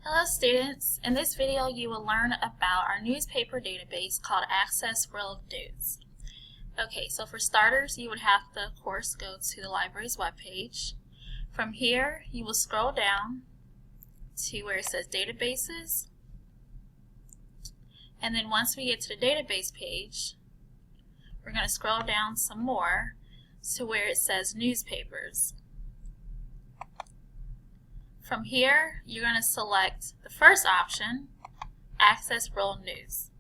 Hello students, in this video you will learn about our newspaper database called Access World News. Okay, so for starters you would have to of course go to the library's webpage. From here you will scroll down to where it says databases, and then once we get to the database page we're going to scroll down some more to where it says newspapers. From here, you're going to select the first option, Access World News.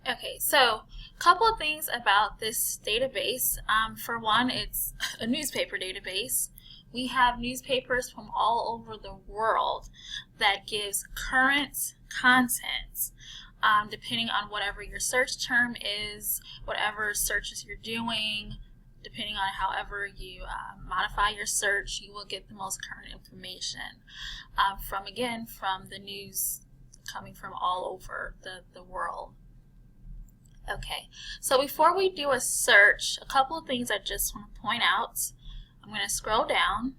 Okay, so a couple of things about this database. For one, it's a newspaper database. We have newspapers from all over the world that gives current content. Depending on whatever your search term is, whatever searches you're doing, depending on however you modify your search, you will get the most current information from the news coming from all over the world. Okay, so before we do a search, a couple of things I just want to point out. I'm going to scroll down,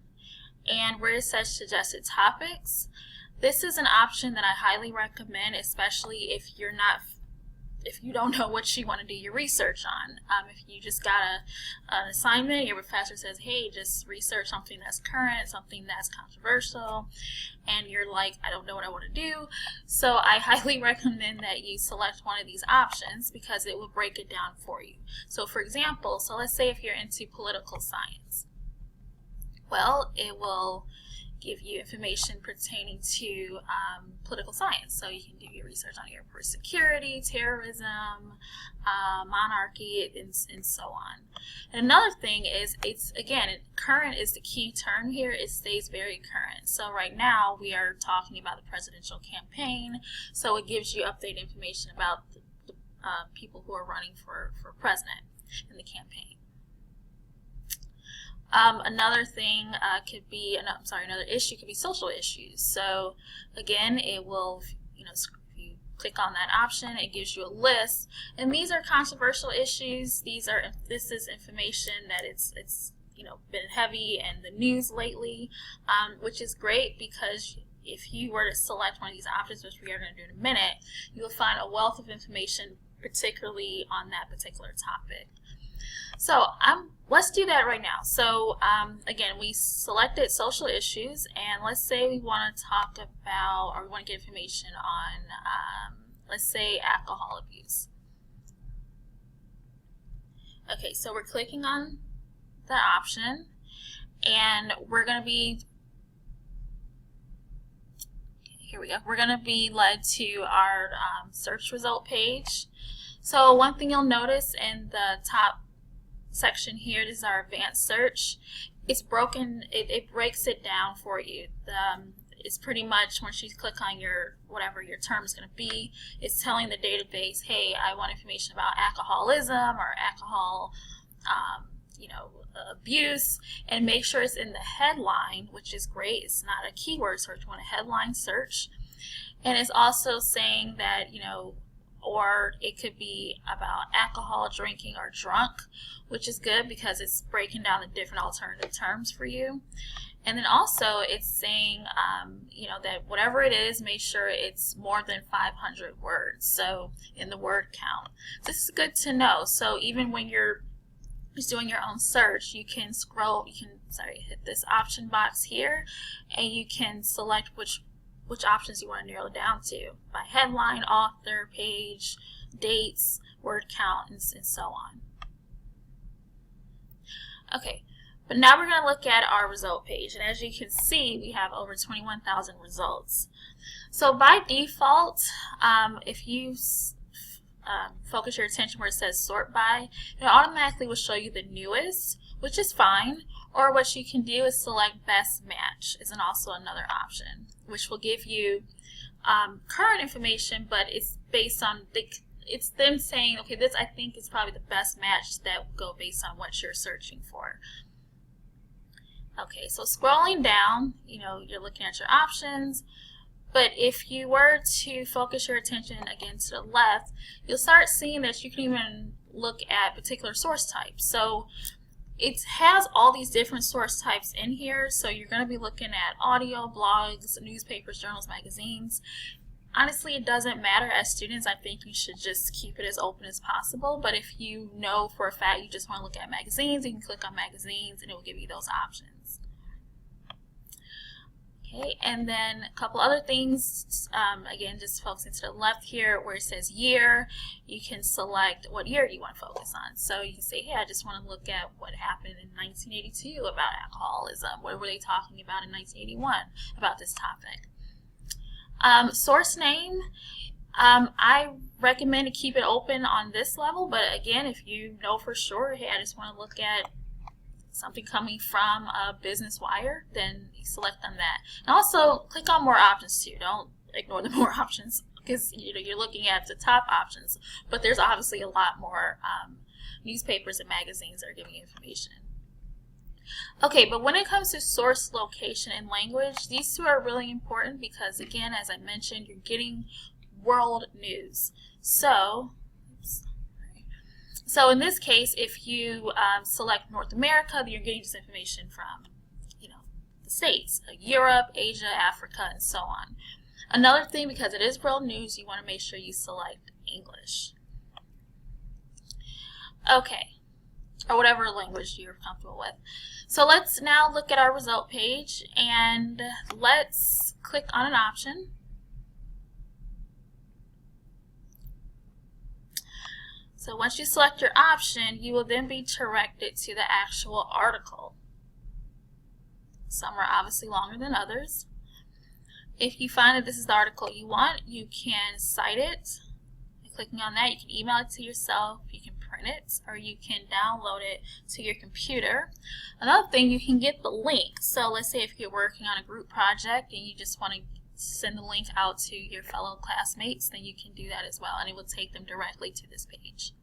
and where it says suggested topics, this is an option that I highly recommend, especially if you don't know what you want to do your research on. If you just got an assignment, your professor says, hey, just research something that's current, something that's controversial, and you're like, I don't know what I want to do. So I highly recommend that you select one of these options because it will break it down for you. So for example, let's say if you're into political science. Well, it will give you information pertaining to political science. So you can do your research on airport security, terrorism, monarchy, and so on. And another thing is, current is the key term here. It stays very current. So right now we are talking about the presidential campaign, so it gives you updated information about the people who are running for president in the campaign. Another thing another issue could be social issues. So again, it will, if you click on that option, it gives you a list, and these are controversial issues. This is information that it's been heavy in the news lately, which is great because if you were to select one of these options, which we are going to do in a minute, you will find a wealth of information, particularly on that particular topic. So let's do that right now. So again, we selected social issues, and let's say we want to talk about, or we want to get information on, let's say, alcohol abuse. Okay, so we're clicking on the option, and we're going to be, here we go, we're going to be led to our search result page. So one thing you'll notice in the top section here, this is our advanced search. It's broken, it breaks it down for you. It's pretty much, once you click on whatever your term is going to be, it's telling the database, hey, I want information about alcoholism or alcohol abuse, and make sure it's in the headline, which is great. It's not a keyword search, you want a headline search. And it's also saying that, or it could be about alcohol, drinking, or drunk, which is good because it's breaking down the different alternative terms for you. And then also it's saying, that whatever it is, make sure it's more than 500 words, so in the word count. This is good to know. So even when you're just doing your own search, you can hit this option box here, and you can select which options you want to narrow down to by headline, author, page, dates, word count, and so on. Okay, but now we're going to look at our result page, and as you can see, we have over 21,000 results. So by default, if you focus your attention where it says sort by, it automatically will show you the newest, which is fine. Or what you can do is select best match, is also another option, which will give you current information, but it's based on it's them saying, okay, this I think is probably the best match that will go based on what you're searching for. Okay, so scrolling down, you're looking at your options, but if you were to focus your attention again to the left, you'll start seeing that you can even look at particular source types. So it has all these different source types in here. So you're going to be looking at audio, blogs, newspapers, journals, magazines. Honestly, it doesn't matter. As students, I think you should just keep it as open as possible. But if you know for a fact you just want to look at magazines, you can click on magazines and it will give you those options. Okay, and then a couple other things, again, just focusing to the left here where it says year, you can select what year you want to focus on. So you can say, hey, I just want to look at what happened in 1982 about alcoholism. What were they talking about in 1981 about this topic? Source name, I recommend to keep it open on this level, but again, if you know for sure, hey, I just want to look at something coming from Business Wire, then you select on that. And also click on more options too. Don't ignore the more options because you're looking at the top options, but there's obviously a lot more newspapers and magazines that are giving information. Okay, but when it comes to source, location, and language, these two are really important because, again, as I mentioned, you're getting world news. So in this case, if you select North America, then you're getting this information from, the States, Europe, Asia, Africa, and so on. Another thing, because it is world news, you want to make sure you select English. Okay, or whatever language you're comfortable with. So let's now look at our result page, and let's click on an option. So once you select your option, you will then be directed to the actual article. Some are obviously longer than others. If you find that this is the article you want, you can cite it. Clicking on that, you can email it to yourself, you can print it, or you can download it to your computer. Another thing, you can get the link. So let's say if you're working on a group project and you just want to send the link out to your fellow classmates, then you can do that as well, and it will take them directly to this page.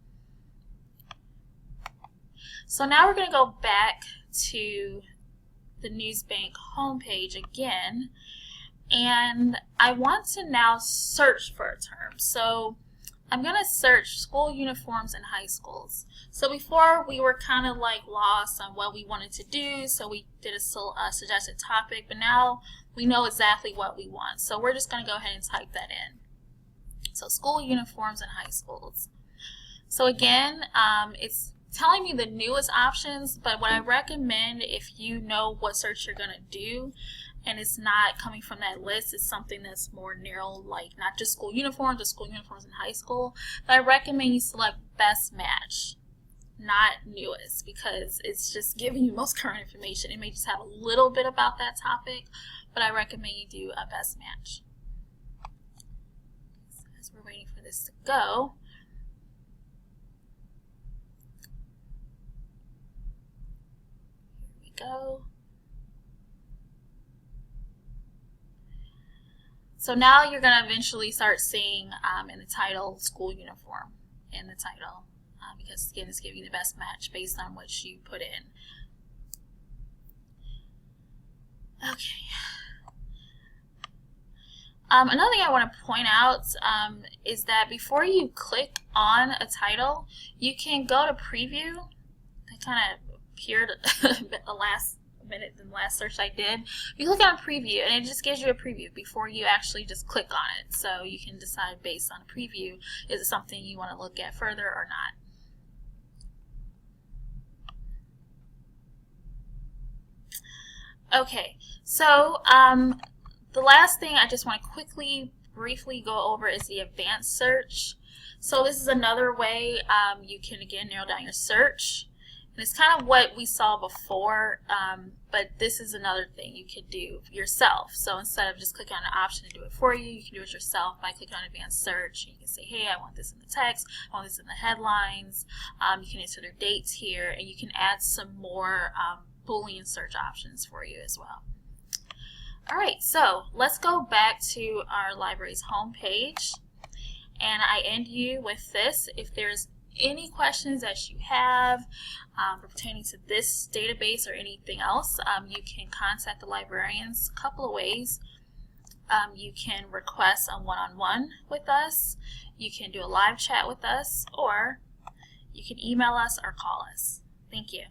So now we're going to go back to the Newsbank homepage again, and I want to now search for a term. So I'm going to search school uniforms in high schools. So before we were kind of like lost on what we wanted to do, so we did a suggested topic, but now we know exactly what we want. So we're just going to go ahead and type that in. So school uniforms in high schools. So again, it's telling me the newest options, but what I recommend, if you know what search you're going to do, and it's not coming from that list, it's something that's more narrow, like not just school uniforms, but school uniforms in high school, but I recommend you select best match, not newest, because it's just giving you most current information. It may just have a little bit about that topic, but I recommend you do a best match. So as we're waiting for this to go, here we go. So now you're going to eventually start seeing in the title, school uniform in the title, because again, it's giving you the best match based on what you put in. Okay. Another thing I want to point out is that before you click on a title, you can go to preview. That kind of appeared the last minute than the last search I did. You click on preview and it just gives you a preview before you actually just click on it. So you can decide based on a preview, is it something you want to look at further or not. Okay, so the last thing I just want to briefly go over is the advanced search. So this is another way you can again narrow down your search. And it's kind of what we saw before, but this is another thing you could do yourself. So instead of just clicking on an option to do it for you, you can do it yourself by clicking on advanced search. You can say, hey, I want this in the text, I want this in the headlines. You can enter their dates here, and you can add some more Boolean search options for you as well. All right, so let's go back to our library's homepage, and I end you with this. If there's any questions that you have pertaining to this database or anything else, you can contact the librarians a couple of ways. You can request a one-on-one with us, you can do a live chat with us, or you can email us or call us. Thank you.